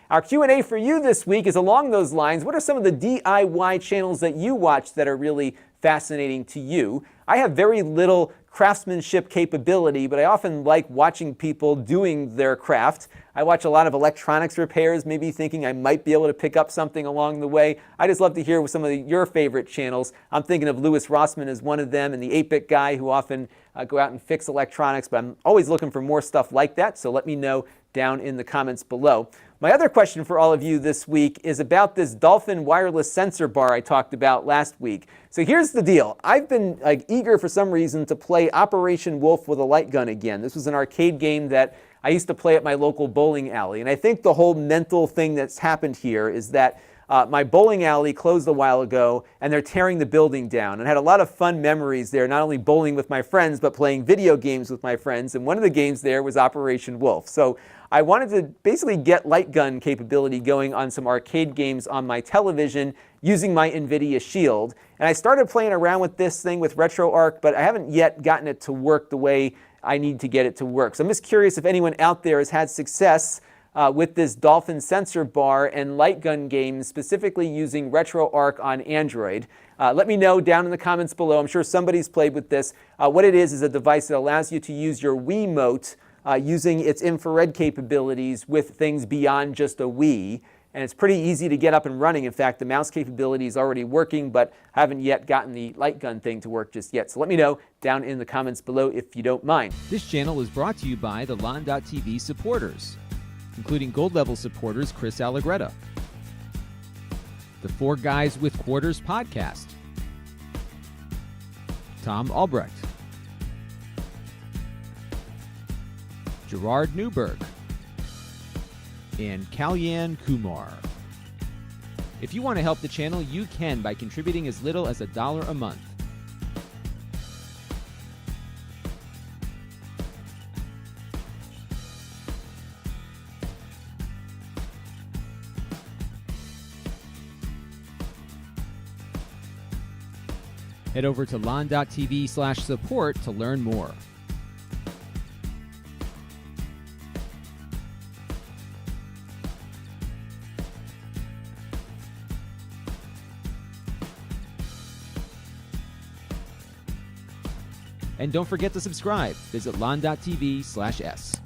Our Q&A for you this week is along those lines. What are some of the DIY channels that you watch that are really fascinating to you? I have very little craftsmanship capability, but I often like watching people doing their craft. I watch a lot of electronics repairs, maybe thinking I might be able to pick up something along the way. I just love to hear some of your favorite channels. I'm thinking of Louis Rossmann as one of them, and the 8-Bit Guy, who often go out and fix electronics, but I'm always looking for more stuff like that, so let me know down in the comments below. My other question for all of you this week is about this Dolphin wireless sensor bar I talked about last week. So here's the deal. I've been eager for some reason to play Operation Wolf with a light gun again. This was an arcade game that I used to play at my local bowling alley. And I think the whole mental thing that's happened here is that my bowling alley closed a while ago, and they're tearing the building down. And I had a lot of fun memories there, not only bowling with my friends, but playing video games with my friends. And one of the games there was Operation Wolf. So I wanted to basically get light gun capability going on some arcade games on my television using my NVIDIA Shield. And I started playing around with this thing with RetroArch, but I haven't yet gotten it to work the way I need to get it to work. So I'm just curious if anyone out there has had success with this Dolphin sensor bar and light gun games, specifically using RetroArch on Android. Let me know down in the comments below. I'm sure somebody's played with this. What it is a device that allows you to use your Wiimote using its infrared capabilities with things beyond just a Wii. And it's pretty easy to get up and running. In fact, the mouse capability is already working, but I haven't yet gotten the light gun thing to work just yet. So let me know down in the comments below if you don't mind. This channel is brought to you by the Lon.TV supporters, including gold level supporters Chris Allegretta, the Four Guys with Quarters podcast, Tom Albrecht, Gerard Newberg, and Kalyan Kumar. If you want to help the channel, you can by contributing as little as $1 a month. Head over to lon.tv/support to learn more. And don't forget to subscribe. Visit lon.tv/s.